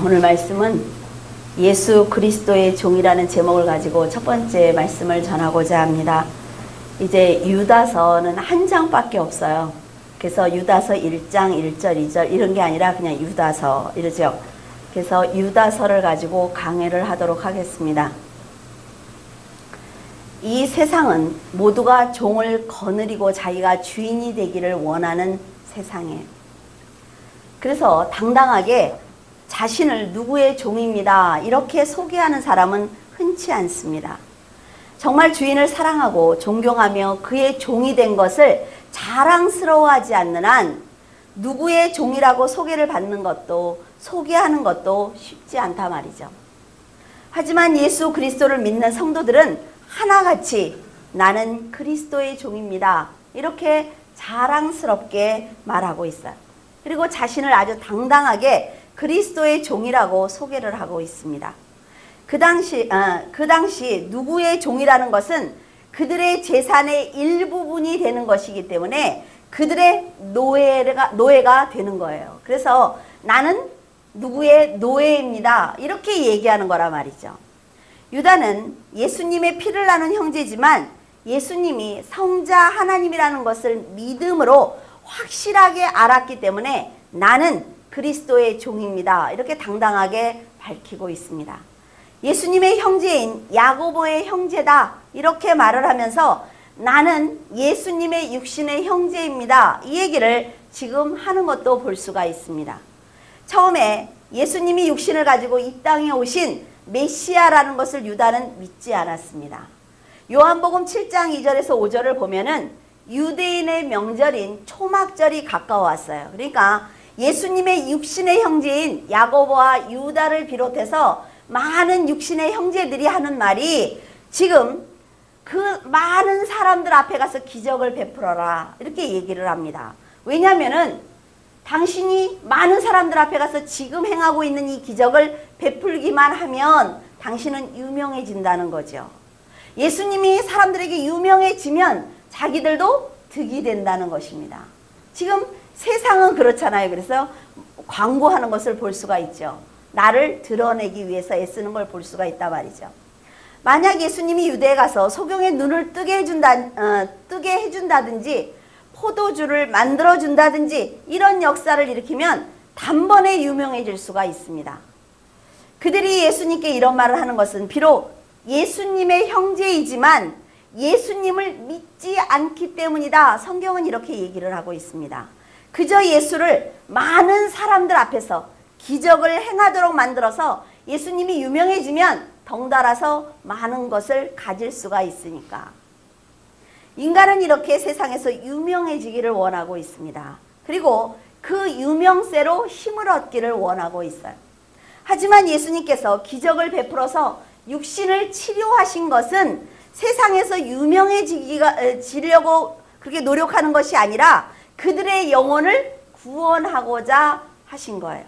오늘 말씀은 예수 그리스도의 종이라는 제목을 가지고 첫 번째 말씀을 전하고자 합니다. 이제 유다서는 한 장밖에 없어요. 그래서 유다서 1장 1절 2절 이런 게 아니라 그냥 유다서 이러죠. 그래서 유다서를 가지고 강해를 하도록 하겠습니다. 이 세상은 모두가 종을 거느리고 자기가 주인이 되기를 원하는 세상이에요. 그래서 당당하게 자신을 누구의 종입니다 이렇게 소개하는 사람은 흔치 않습니다. 정말 주인을 사랑하고 존경하며 그의 종이 된 것을 자랑스러워하지 않는 한 누구의 종이라고 소개를 받는 것도 소개하는 것도 쉽지 않다 말이죠. 하지만 예수 그리스도를 믿는 성도들은 하나같이 나는 그리스도의 종입니다 이렇게 자랑스럽게 말하고 있어요. 그리고 자신을 아주 당당하게 그리스도의 종이라고 소개를 하고 있습니다. 그 당시 누구의 종이라는 것은 그들의 재산의 일부분이 되는 것이기 때문에 그들의 노예가 되는 거예요. 그래서 나는 누구의 노예입니다 이렇게 얘기하는 거란 말이죠. 유다는 예수님의 피를 나눈 형제지만 예수님이 성자 하나님이라는 것을 믿음으로 확실하게 알았기 때문에 나는 그리스도의 종입니다 이렇게 당당하게 밝히고 있습니다. 예수님의 형제인 야고보의 형제다 이렇게 말을 하면서 나는 예수님의 육신의 형제입니다 이 얘기를 지금 하는 것도 볼 수가 있습니다. 처음에 예수님이 육신을 가지고 이 땅에 오신 메시아라는 것을 유다는 믿지 않았습니다. 요한복음 7장 2절에서 5절을 보면은 유대인의 명절인 초막절이 가까워왔어요. 그러니까 예수님의 육신의 형제인 야고보와 유다를 비롯해서 많은 육신의 형제들이 하는 말이 지금 그 많은 사람들 앞에 가서 기적을 베풀어라 이렇게 얘기를 합니다. 왜냐하면은 당신이 많은 사람들 앞에 가서 지금 행하고 있는 이 기적을 베풀기만 하면 당신은 유명해진다는 거죠. 예수님이 사람들에게 유명해지면 자기들도 득이 된다는 것입니다. 지금 세상은 그렇잖아요. 그래서 광고하는 것을 볼 수가 있죠. 나를 드러내기 위해서 애쓰는 걸 볼 수가 있단 말이죠. 만약 예수님이 유대에 가서 소경의 눈을 뜨게 해준다든지 포도주를 만들어준다든지 이런 역사를 일으키면 단번에 유명해질 수가 있습니다. 그들이 예수님께 이런 말을 하는 것은 비록 예수님의 형제이지만 예수님을 믿지 않기 때문이다. 성경은 이렇게 얘기를 하고 있습니다. 그저 예수를 많은 사람들 앞에서 기적을 행하도록 만들어서 예수님이 유명해지면 덩달아서 많은 것을 가질 수가 있으니까. 인간은 이렇게 세상에서 유명해지기를 원하고 있습니다. 그리고 그 유명세로 힘을 얻기를 원하고 있어요. 하지만 예수님께서 기적을 베풀어서 육신을 치료하신 것은 세상에서 유명해지려고 그렇게 노력하는 것이 아니라 그들의 영혼을 구원하고자 하신 거예요.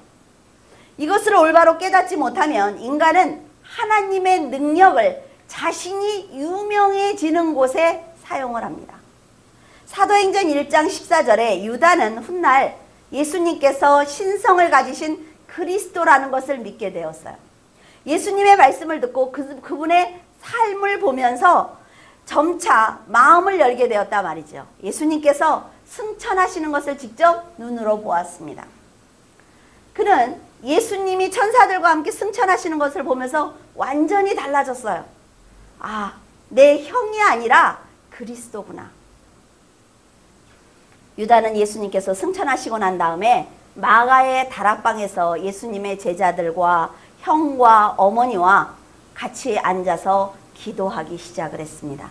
이것을 올바로 깨닫지 못하면 인간은 하나님의 능력을 자신이 유명해지는 곳에 사용을 합니다. 사도행전 1장 14절에 유다는 훗날 예수님께서 신성을 가지신 그리스도라는 것을 믿게 되었어요. 예수님의 말씀을 듣고 그분의 삶을 보면서 점차 마음을 열게 되었단 말이죠. 예수님께서 승천하시는 것을 직접 눈으로 보았습니다. 그는 예수님이 천사들과 함께 승천하시는 것을 보면서 완전히 달라졌어요. 아, 내 형이 아니라 그리스도구나. 유다는 예수님께서 승천하시고 난 다음에 마가의 다락방에서 예수님의 제자들과 형과 어머니와 같이 앉아서 기도하기 시작을 했습니다.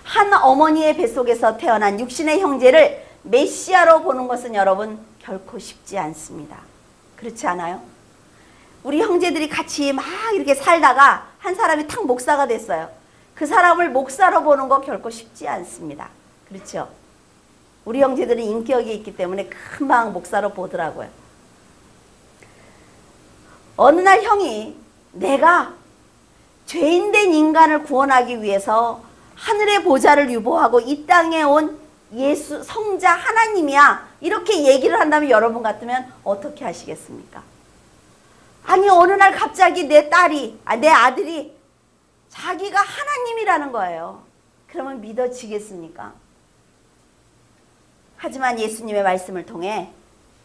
한 어머니의 뱃속에서 태어난 육신의 형제를 메시아로 보는 것은 여러분 결코 쉽지 않습니다. 그렇지 않아요? 우리 형제들이 같이 막 이렇게 살다가 한 사람이 탁 목사가 됐어요. 그 사람을 목사로 보는 거 결코 쉽지 않습니다. 그렇죠? 우리 형제들은 인격이 있기 때문에 금방 목사로 보더라고요. 어느 날 형이 내가 죄인된 인간을 구원하기 위해서 하늘의 보좌를 유보하고 이 땅에 온 예수 성자 하나님이야 이렇게 얘기를 한다면 여러분 같으면 어떻게 하시겠습니까? 아니 어느 날 갑자기 내 아들이 자기가 하나님이라는 거예요. 그러면 믿어지겠습니까? 하지만 예수님의 말씀을 통해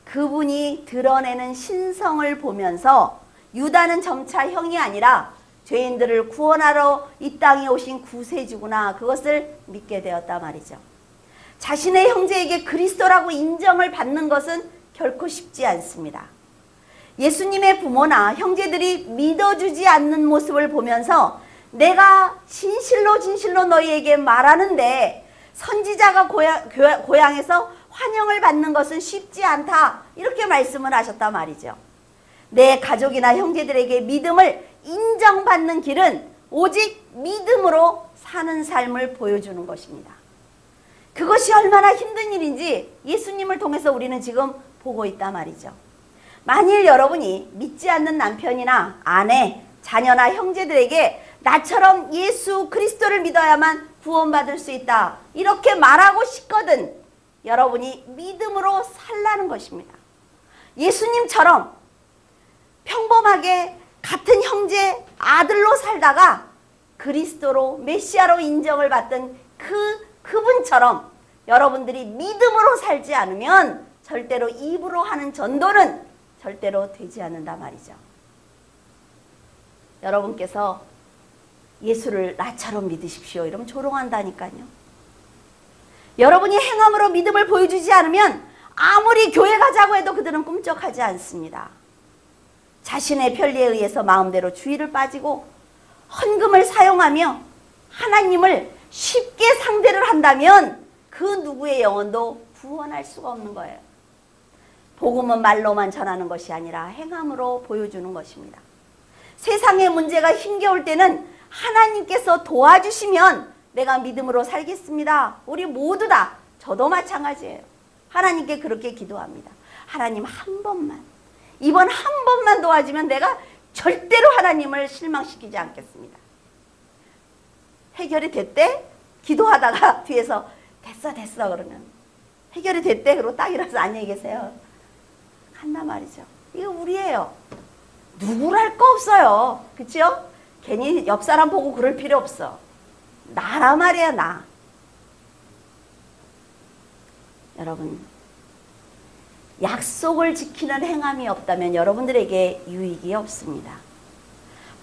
그분이 드러내는 신성을 보면서 유다는 점차 형이 아니라 죄인들을 구원하러 이 땅에 오신 구세주구나, 그것을 믿게 되었다 말이죠. 자신의 형제에게 그리스도라고 인정을 받는 것은 결코 쉽지 않습니다. 예수님의 부모나 형제들이 믿어주지 않는 모습을 보면서 내가 진실로 너희에게 말하는데 선지자가 고향에서 환영을 받는 것은 쉽지 않다, 이렇게 말씀을 하셨단 말이죠. 내 가족이나 형제들에게 믿음을 인정받는 길은 오직 믿음으로 사는 삶을 보여주는 것입니다. 그것이 얼마나 힘든 일인지 예수님을 통해서 우리는 지금 보고 있단 말이죠. 만일 여러분이 믿지 않는 남편이나 아내, 자녀나 형제들에게 나처럼 예수 그리스도를 믿어야만 구원받을 수 있다, 이렇게 말하고 싶거든 여러분이 믿음으로 살라는 것입니다. 예수님처럼 평범하게 같은 형제 아들로 살다가 그리스도로 메시아로 인정을 받던 그분처럼 여러분들이 믿음으로 살지 않으면 절대로 입으로 하는 전도는 절대로 되지 않는다 말이죠. 여러분께서 예수를 나처럼 믿으십시오 이러면 조롱한다니까요. 여러분이 행함으로 믿음을 보여주지 않으면 아무리 교회 가자고 해도 그들은 꿈쩍하지 않습니다. 자신의 편리에 의해서 마음대로 주의를 빠지고 헌금을 사용하며 하나님을 쉽게 상대를 한다면 그 누구의 영혼도 구원할 수가 없는 거예요. 복음은 말로만 전하는 것이 아니라 행함으로 보여주는 것입니다. 세상의 문제가 힘겨울 때는 하나님께서 도와주시면 내가 믿음으로 살겠습니다. 우리 모두 다, 저도 마찬가지예요. 하나님께 그렇게 기도합니다. 하나님 한 번만, 이번 한 번만 도와주면 내가 절대로 하나님을 실망시키지 않겠습니다. 해결이 됐대? 기도하다가 뒤에서 됐어 그러면 해결이 됐대? 그러고 딱 일어나서 안녕히 계세요 한단 말이죠. 이거 우리예요. 누구랄 거 없어요. 그치요? 괜히 옆 사람 보고 그럴 필요 없어. 나라 말이야, 나. 여러분, 약속을 지키는 행함이 없다면 여러분들에게 유익이 없습니다.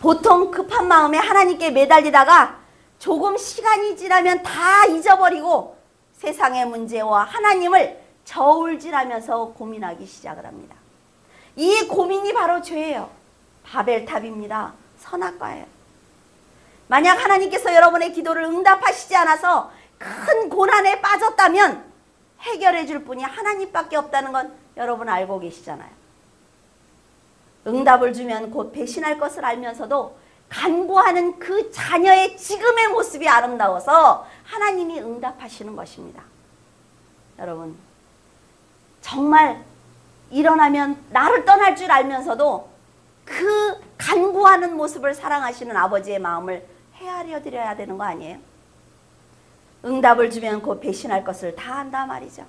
보통 급한 마음에 하나님께 매달리다가 조금 시간이 지나면 다 잊어버리고 세상의 문제와 하나님을 저울질하면서 고민하기 시작을 합니다. 이 고민이 바로 죄예요. 바벨탑입니다. 선악과예요. 만약 하나님께서 여러분의 기도를 응답하시지 않아서 큰 고난에 빠졌다면 해결해 줄 분이 하나님밖에 없다는 건 여러분 알고 계시잖아요. 응답을 주면 곧 배신할 것을 알면서도 간구하는 그 자녀의 지금의 모습이 아름다워서 하나님이 응답하시는 것입니다. 여러분, 정말 일어나면 나를 떠날 줄 알면서도 그 간구하는 모습을 사랑하시는 아버지의 마음을 헤아려 드려야 되는 거 아니에요? 응답을 주면 곧 배신할 것을 다 한다 말이죠.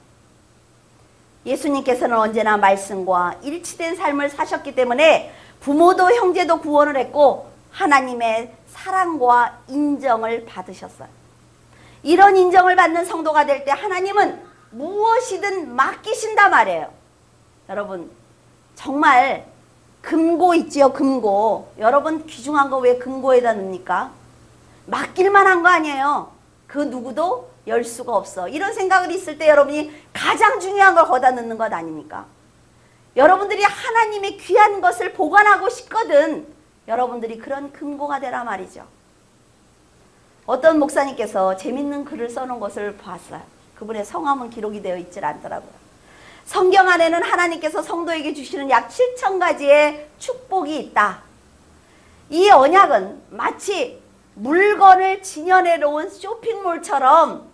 예수님께서는 언제나 말씀과 일치된 삶을 사셨기 때문에 부모도 형제도 구원을 했고 하나님의 사랑과 인정을 받으셨어요. 이런 인정을 받는 성도가 될 때 하나님은 무엇이든 맡기신다 말이에요. 여러분, 정말 금고 있지요, 금고. 여러분 귀중한 거 왜 금고에다 넣습니까? 맡길만 한 거 아니에요. 그 누구도 열 수가 없어. 이런 생각을 있을 때 여러분이 가장 중요한 걸 거기다 넣는 것 아닙니까? 여러분들이 하나님의 귀한 것을 보관하고 싶거든 여러분들이 그런 금고가 되라 말이죠. 어떤 목사님께서 재밌는 글을 써놓은 것을 봤어요. 그분의 성함은 기록이 되어 있질 않더라고요. 성경 안에는 하나님께서 성도에게 주시는 약 7,000가지의 축복이 있다. 이 언약은 마치 물건을 진열해 놓은 쇼핑몰처럼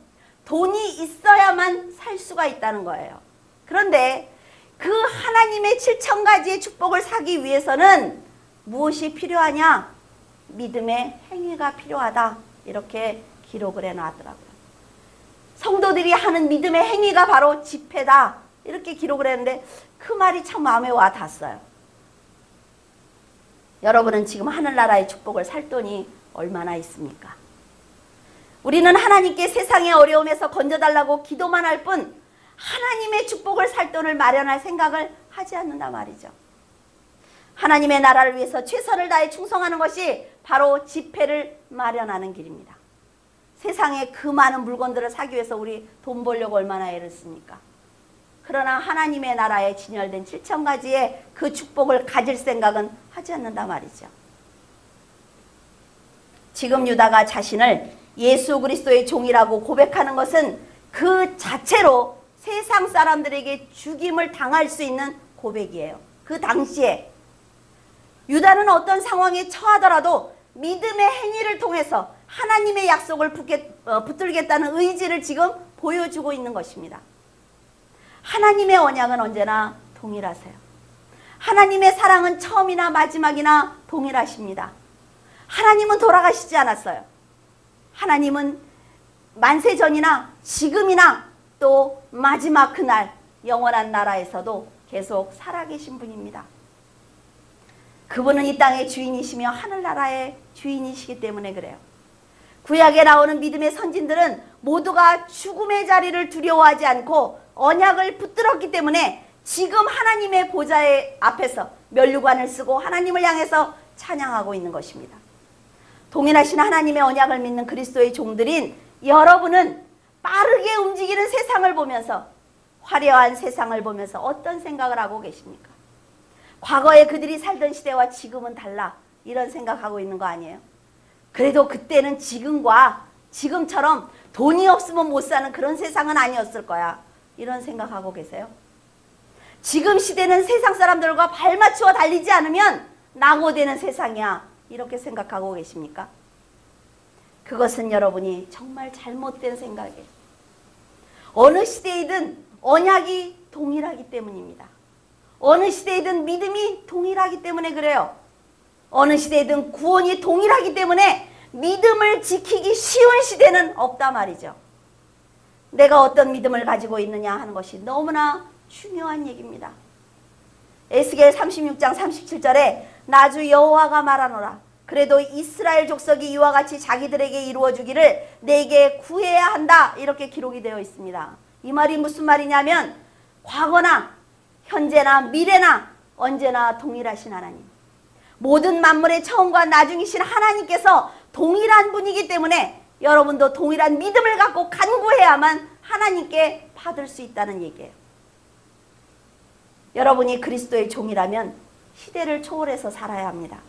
돈이 있어야만 살 수가 있다는 거예요. 그런데 그 하나님의 7,000가지의 축복을 사기 위해서는 무엇이 필요하냐? 믿음의 행위가 필요하다. 이렇게 기록을 해놨더라고요. 성도들이 하는 믿음의 행위가 바로 집회다. 이렇게 기록을 했는데 그 말이 참 마음에 와 닿았어요. 여러분은 지금 하늘나라의 축복을 살 돈이 얼마나 있습니까? 우리는 하나님께 세상의 어려움에서 건져달라고 기도만 할 뿐 하나님의 축복을 살 돈을 마련할 생각을 하지 않는다 말이죠. 하나님의 나라를 위해서 최선을 다해 충성하는 것이 바로 지폐를 마련하는 길입니다. 세상에 그 많은 물건들을 사기 위해서 우리 돈 벌려고 얼마나 애를 씁니까? 그러나 하나님의 나라에 진열된 7,000가지의 그 축복을 가질 생각은 하지 않는다 말이죠. 지금 유다가 자신을 예수 그리스도의 종이라고 고백하는 것은 그 자체로 세상 사람들에게 죽임을 당할 수 있는 고백이에요. 그 당시에 유다는 어떤 상황에 처하더라도 믿음의 행위를 통해서 하나님의 약속을 붙들겠다는 의지를 지금 보여주고 있는 것입니다. 하나님의 언약은 언제나 동일하세요. 하나님의 사랑은 처음이나 마지막이나 동일하십니다. 하나님은 돌아가시지 않았어요. 하나님은 만세 전이나 지금이나 또 마지막 그날 영원한 나라에서도 계속 살아계신 분입니다. 그분은 이 땅의 주인이시며 하늘나라의 주인이시기 때문에 그래요. 구약에 나오는 믿음의 선진들은 모두가 죽음의 자리를 두려워하지 않고 언약을 붙들었기 때문에 지금 하나님의 보좌의 앞에서 면류관을 쓰고 하나님을 향해서 찬양하고 있는 것입니다. 동일하신 하나님의 언약을 믿는 그리스도의 종들인 여러분은 빠르게 움직이는 세상을 보면서, 화려한 세상을 보면서 어떤 생각을 하고 계십니까? 과거에 그들이 살던 시대와 지금은 달라, 이런 생각하고 있는 거 아니에요? 그래도 그때는 지금처럼 돈이 없으면 못 사는 그런 세상은 아니었을 거야, 이런 생각하고 계세요? 지금 시대는 세상 사람들과 발맞추어 달리지 않으면 낙오되는 세상이야, 이렇게 생각하고 계십니까? 그것은 여러분이 정말 잘못된 생각이에요. 어느 시대이든 언약이 동일하기 때문입니다. 어느 시대이든 믿음이 동일하기 때문에 그래요. 어느 시대이든 구원이 동일하기 때문에 믿음을 지키기 쉬운 시대는 없다 말이죠. 내가 어떤 믿음을 가지고 있느냐 하는 것이 너무나 중요한 얘기입니다. 에스겔 36장 37절에 나주 여호와가 말하노라. 그래도 이스라엘 족속이 이와 같이 자기들에게 이루어주기를 내게 구해야 한다, 이렇게 기록이 되어 있습니다. 이 말이 무슨 말이냐면 과거나 현재나 미래나 언제나 동일하신 하나님, 모든 만물의 처음과 나중이신 하나님께서 동일한 분이기 때문에 여러분도 동일한 믿음을 갖고 간구해야만 하나님께 받을 수 있다는 얘기예요. 여러분이 그리스도의 종이라면 시대를 초월해서 살아야 합니다.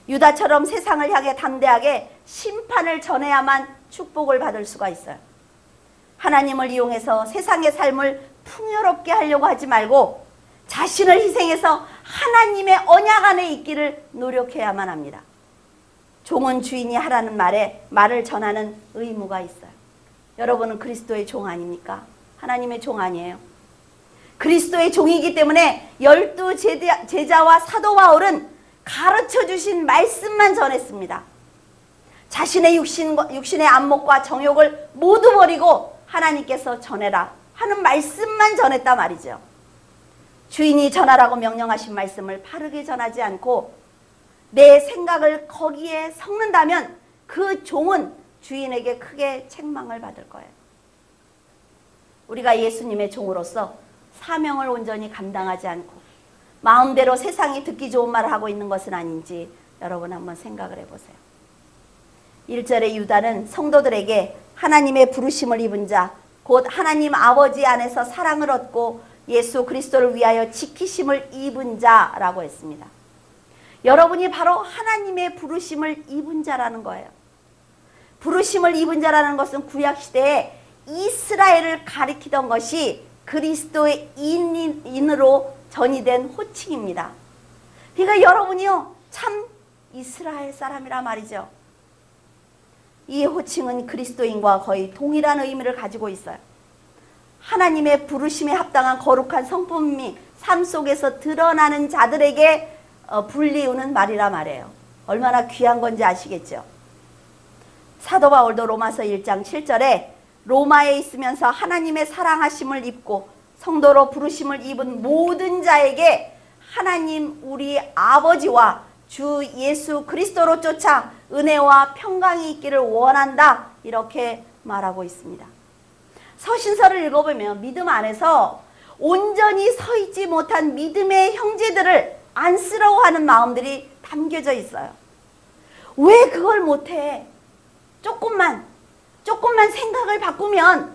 유다처럼 세상을 향해 담대하게 심판을 전해야만 축복을 받을 수가 있어요. 하나님을 이용해서 세상의 삶을 풍요롭게 하려고 하지 말고 자신을 희생해서 하나님의 언약 안에 있기를 노력해야만 합니다. 종은 주인이 하라는 말을 전하는 의무가 있어요. 여러분은 그리스도의 종 아닙니까? 하나님의 종 아니에요? 그리스도의 종이기 때문에 12 제자와 사도 바울은 가르쳐 주신 말씀만 전했습니다. 자신의 육신의 안목과 정욕을 모두 버리고 하나님께서 전해라 하는 말씀만 전했단 말이죠. 주인이 전하라고 명령하신 말씀을 바르게 전하지 않고 내 생각을 거기에 섞는다면 그 종은 주인에게 크게 책망을 받을 거예요. 우리가 예수님의 종으로서 사명을 온전히 감당하지 않고 마음대로 세상이 듣기 좋은 말을 하고 있는 것은 아닌지 여러분 한번 생각을 해보세요. 1절의 유다는 성도들에게 하나님의 부르심을 입은 자, 곧 하나님 아버지 안에서 사랑을 얻고 예수 그리스도를 위하여 지키심을 입은 자라고 했습니다. 여러분이 바로 하나님의 부르심을 입은 자라는 거예요. 부르심을 입은 자라는 것은 구약시대에 이스라엘을 가리키던 것이 그리스도의 인으로 전이된 호칭입니다. 그러니까 여러분이요, 참 이스라엘 사람이라 말이죠. 이 호칭은 그리스도인과 거의 동일한 의미를 가지고 있어요. 하나님의 부르심에 합당한 거룩한 성품이 삶 속에서 드러나는 자들에게 불리우는 말이라 말이에요. 얼마나 귀한 건지 아시겠죠? 사도 바울도 로마서 1장 7절에 로마에 있으면서 하나님의 사랑하심을 입고 성도로 부르심을 입은 모든 자에게 하나님 우리 아버지와 주 예수 그리스도로 쫓아 은혜와 평강이 있기를 원한다. 이렇게 말하고 있습니다. 서신서를 읽어보면 믿음 안에서 온전히 서 있지 못한 믿음의 형제들을 안쓰러워하는 마음들이 담겨져 있어요. 왜 그걸 못해? 조금만 생각을 바꾸면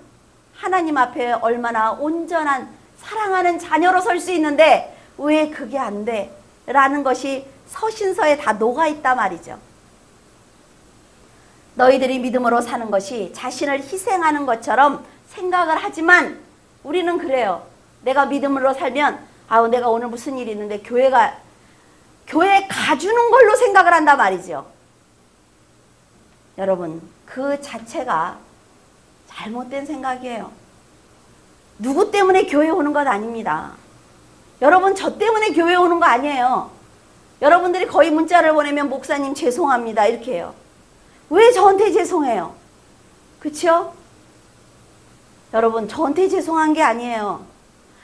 하나님 앞에 얼마나 온전한 사랑하는 자녀로 설 수 있는데 왜 그게 안 돼? 라는 것이 서신서에 다 녹아있단 말이죠. 너희들이 믿음으로 사는 것이 자신을 희생하는 것처럼 생각을 하지만 우리는 그래요. 내가 믿음으로 살면 내가 오늘 무슨 일이 있는데 교회 가주는 걸로 생각을 한단 말이죠. 여러분, 그 자체가 잘못된 생각이에요. 누구 때문에 교회 오는 것 아닙니다. 여러분, 저 때문에 교회 오는 거 아니에요. 여러분들이 거의 문자를 보내면 목사님 죄송합니다 이렇게 해요. 왜 저한테 죄송해요? 그렇죠? 여러분, 저한테 죄송한 게 아니에요.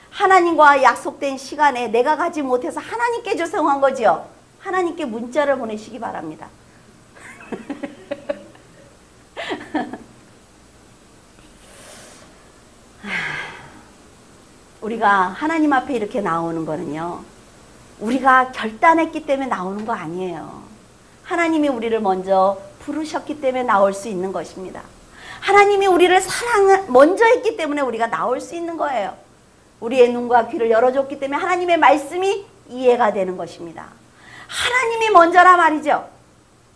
하나님과 약속된 시간에 내가 가지 못해서 하나님께 죄송한 거지요. 하나님께 문자를 보내시기 바랍니다. 우리가 하나님 앞에 이렇게 나오는 거는요, 우리가 결단했기 때문에 나오는 거 아니에요. 하나님이 우리를 먼저 부르셨기 때문에 나올 수 있는 것입니다. 하나님이 우리를 먼저 했기 때문에 우리가 나올 수 있는 거예요. 우리의 눈과 귀를 열어줬기 때문에 하나님의 말씀이 이해가 되는 것입니다. 하나님이 먼저라 말이죠.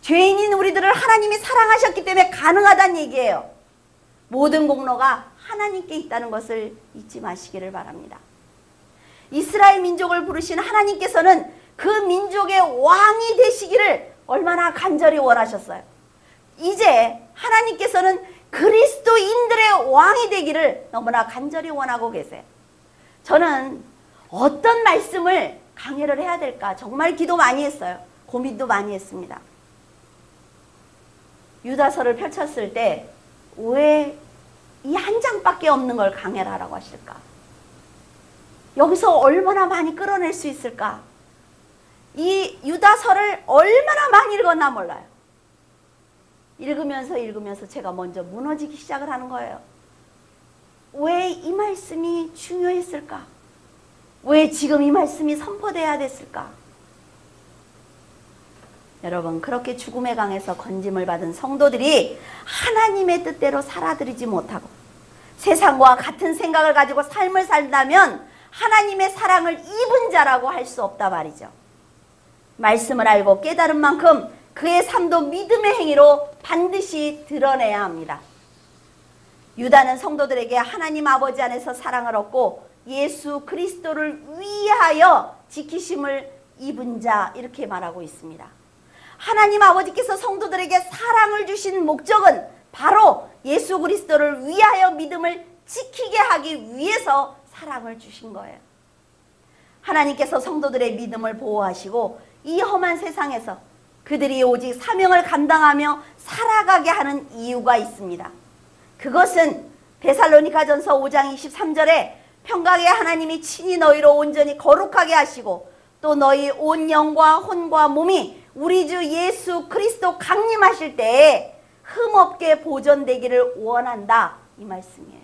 죄인인 우리들을 하나님이 사랑하셨기 때문에 가능하다는 얘기예요. 모든 공로가 하나님께 있다는 것을 잊지 마시기를 바랍니다. 이스라엘 민족을 부르신 하나님께서는 그 민족의 왕이 되시기를 얼마나 간절히 원하셨어요. 이제 하나님께서는 그리스도인들의 왕이 되기를 너무나 간절히 원하고 계세요. 저는 어떤 말씀을 강해를 해야 될까 정말 기도 많이 했어요. 고민도 많이 했습니다. 유다서를 펼쳤을 때 왜 이 한 장밖에 없는 걸 강해를 하라고 하실까? 여기서 얼마나 많이 끌어낼 수 있을까? 이 유다서를 얼마나 많이 읽었나 몰라요. 읽으면서 제가 먼저 무너지기 시작을 하는 거예요. 왜 이 말씀이 중요했을까? 왜 지금 이 말씀이 선포돼야 됐을까? 여러분, 그렇게 죽음의 강에서 건짐을 받은 성도들이 하나님의 뜻대로 살아들이지 못하고 세상과 같은 생각을 가지고 삶을 살다면 하나님의 사랑을 입은 자라고 할 수 없다 말이죠. 말씀을 알고 깨달은 만큼 그의 삶도 믿음의 행위로 반드시 드러내야 합니다. 유다는 성도들에게 하나님 아버지 안에서 사랑을 얻고 예수 그리스도를 위하여 지키심을 입은 자, 이렇게 말하고 있습니다. 하나님 아버지께서 성도들에게 사랑을 주신 목적은 바로 예수 그리스도를 위하여 믿음을 지키게 하기 위해서 사랑을 주신 거예요. 하나님께서 성도들의 믿음을 보호하시고 이 험한 세상에서 그들이 오직 사명을 감당하며 살아가게 하는 이유가 있습니다. 그것은 데살로니가전서 5장 23절에 평강의 하나님이 친히 너희로 온전히 거룩하게 하시고 또 너희 온 영과 혼과 몸이 우리 주 예수 그리스도 강림하실 때에 흠없게 보존되기를 원한다, 이 말씀이에요.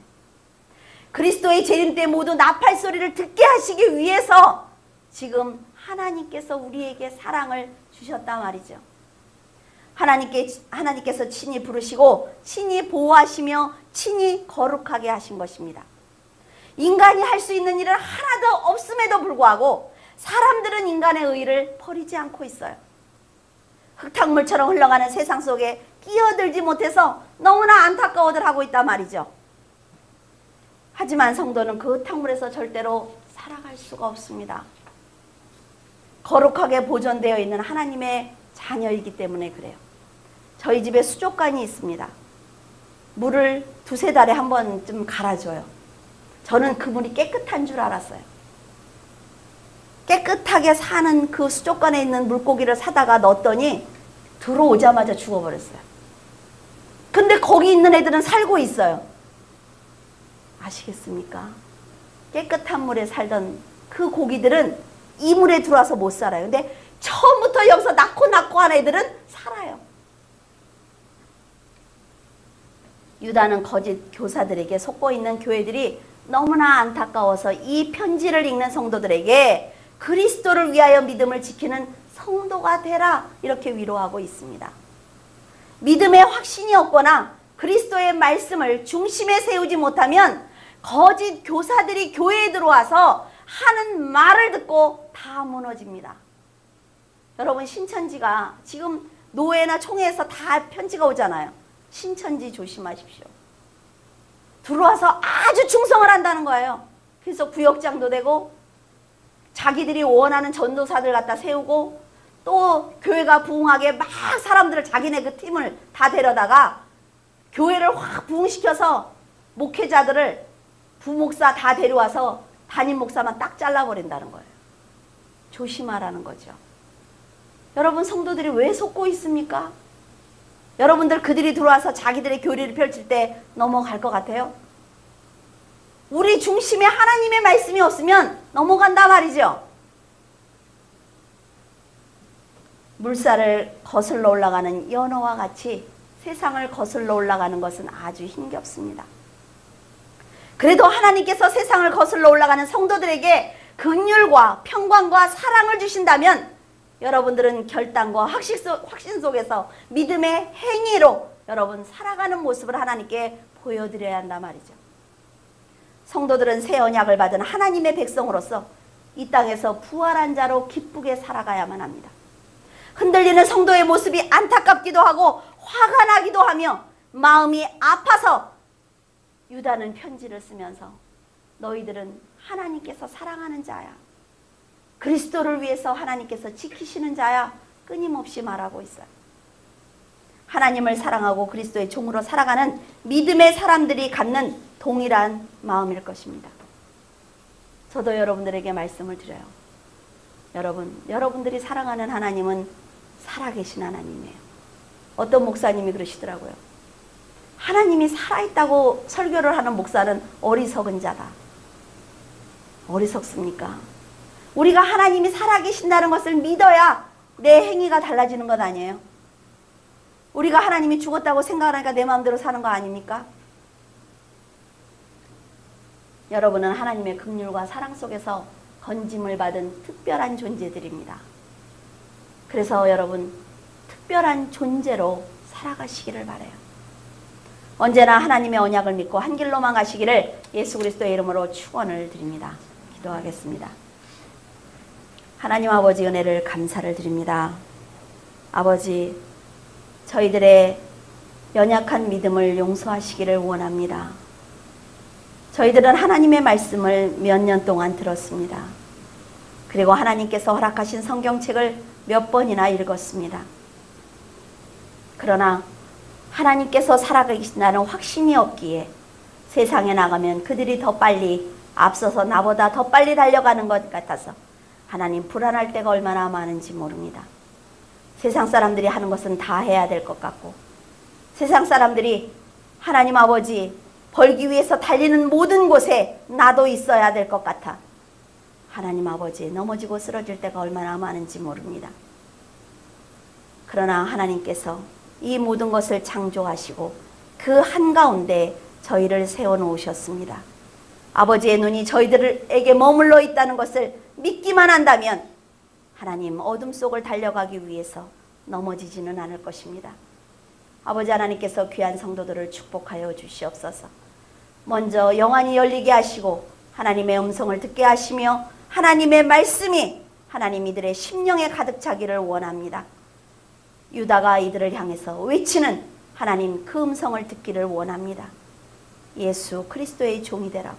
그리스도의 재림 때 모두 나팔 소리를 듣게 하시기 위해서 지금 하나님께서 우리에게 사랑을 주셨단 말이죠. 하나님께서 친히 부르시고 친히 보호하시며 친히 거룩하게 하신 것입니다. 인간이 할 수 있는 일은 하나도 없음에도 불구하고 사람들은 인간의 의의를 버리지 않고 있어요. 흙탕물처럼 흘러가는 세상 속에 끼어들지 못해서 너무나 안타까워들 하고 있단 말이죠. 하지만 성도는 그 흙탕물에서 절대로 살아갈 수가 없습니다. 거룩하게 보존되어 있는 하나님의 자녀이기 때문에 그래요. 저희 집에 수족관이 있습니다. 물을 두세 달에 한 번쯤 갈아줘요. 저는 그 물이 깨끗한 줄 알았어요. 깨끗하게 사는 그 수족관에 있는 물고기를 사다가 넣었더니 들어오자마자 죽어버렸어요. 근데 거기 있는 애들은 살고 있어요. 아시겠습니까? 깨끗한 물에 살던 그 고기들은 이 물에 들어와서 못 살아요. 근데 처음부터 여기서 낳고 한 애들은 살아요. 유다는 거짓 교사들에게 속고 있는 교회들이 너무나 안타까워서 이 편지를 읽는 성도들에게 그리스도를 위하여 믿음을 지키는 성도가 되라 이렇게 위로하고 있습니다. 믿음의 확신이 없거나 그리스도의 말씀을 중심에 세우지 못하면 거짓 교사들이 교회에 들어와서 하는 말을 듣고 다 무너집니다. 여러분, 신천지가 지금 노회나 총회에서 다 편지가 오잖아요. 신천지 조심하십시오. 들어와서 아주 충성을 한다는 거예요. 그래서 구역장도 되고 자기들이 원하는 전도사들 갖다 세우고 또 교회가 부흥하게 막 사람들을 자기네 그 팀을 다 데려다가 교회를 확 부흥시켜서 목회자들을 부목사 다 데려와서 담임 목사만 딱 잘라버린다는 거예요. 조심하라는 거죠. 여러분, 성도들이 왜 속고 있습니까? 여러분들 그들이 들어와서 자기들의 교리를 펼칠 때 넘어갈 것 같아요? 우리 중심에 하나님의 말씀이 없으면 넘어간다 말이죠. 물살을 거슬러 올라가는 연어와 같이 세상을 거슬러 올라가는 것은 아주 힘겹습니다. 그래도 하나님께서 세상을 거슬러 올라가는 성도들에게 긍휼과 평강과 사랑을 주신다면 여러분들은 결단과 확신 속에서 믿음의 행위로 여러분 살아가는 모습을 하나님께 보여드려야 한단 말이죠. 성도들은 새 언약을 받은 하나님의 백성으로서 이 땅에서 부활한 자로 기쁘게 살아가야만 합니다. 흔들리는 성도의 모습이 안타깝기도 하고 화가 나기도 하며 마음이 아파서 유다는 편지를 쓰면서 너희들은 하나님께서 사랑하는 자야, 그리스도를 위해서 하나님께서 지키시는 자야 끊임없이 말하고 있어요. 하나님을 사랑하고 그리스도의 종으로 살아가는 믿음의 사람들이 갖는 동일한 마음일 것입니다. 저도 여러분들에게 말씀을 드려요. 여러분들이 사랑하는 하나님은 살아계신 하나님이에요. 어떤 목사님이 그러시더라고요. 하나님이 살아있다고 설교를 하는 목사는 어리석은 자다. 어리석습니까? 우리가 하나님이 살아계신다는 것을 믿어야 내 행위가 달라지는 것 아니에요? 우리가 하나님이 죽었다고 생각하니까 내 마음대로 사는 거 아닙니까? 여러분은 하나님의 긍휼과 사랑 속에서 건짐을 받은 특별한 존재들입니다. 그래서 여러분, 특별한 존재로 살아가시기를 바라요. 언제나 하나님의 언약을 믿고 한 길로만 가시기를 예수 그리스도의 이름으로 축원을 드립니다. 기도하겠습니다. 하나님 아버지, 은혜를 감사를 드립니다. 아버지, 저희들의 연약한 믿음을 용서하시기를 원합니다. 저희들은 하나님의 말씀을 몇 년 동안 들었습니다. 그리고 하나님께서 허락하신 성경책을 몇 번이나 읽었습니다. 그러나 하나님께서 살아계신다는 확신이 없기에 세상에 나가면 그들이 더 빨리 앞서서 나보다 더 빨리 달려가는 것 같아서 하나님 불안할 때가 얼마나 많은지 모릅니다. 세상 사람들이 하는 것은 다 해야 될 것 같고 세상 사람들이 하나님 아버지 벌기 위해서 달리는 모든 곳에 나도 있어야 될 것 같아 하나님 아버지 넘어지고 쓰러질 때가 얼마나 많은지 모릅니다. 그러나 하나님께서 이 모든 것을 창조하시고 그 한가운데 저희를 세워놓으셨습니다. 아버지의 눈이 저희들에게 머물러 있다는 것을 믿기만 한다면 하나님 어둠 속을 달려가기 위해서 넘어지지는 않을 것입니다. 아버지 하나님께서 귀한 성도들을 축복하여 주시옵소서. 먼저 영안이 열리게 하시고 하나님의 음성을 듣게 하시며 하나님의 말씀이 하나님 이들의 심령에 가득 차기를 원합니다. 유다가 이들을 향해서 외치는 하나님 그 음성을 듣기를 원합니다. 예수 그리스도의 종이 되라고,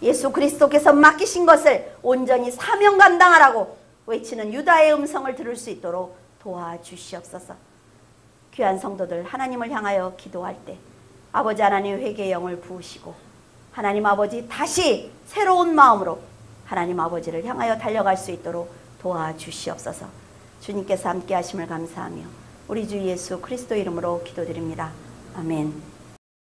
예수 그리스도께서 맡기신 것을 온전히 사명 감당하라고 외치는 유다의 음성을 들을 수 있도록 도와주시옵소서. 귀한 성도들 하나님을 향하여 기도할 때 아버지 하나님 회개의 영을 부으시고 하나님 아버지 다시 새로운 마음으로 하나님 아버지를 향하여 달려갈 수 있도록 도와주시옵소서. 주님께서 함께 하심을 감사하며 우리 주 예수 그리스도 이름으로 기도드립니다. 아멘.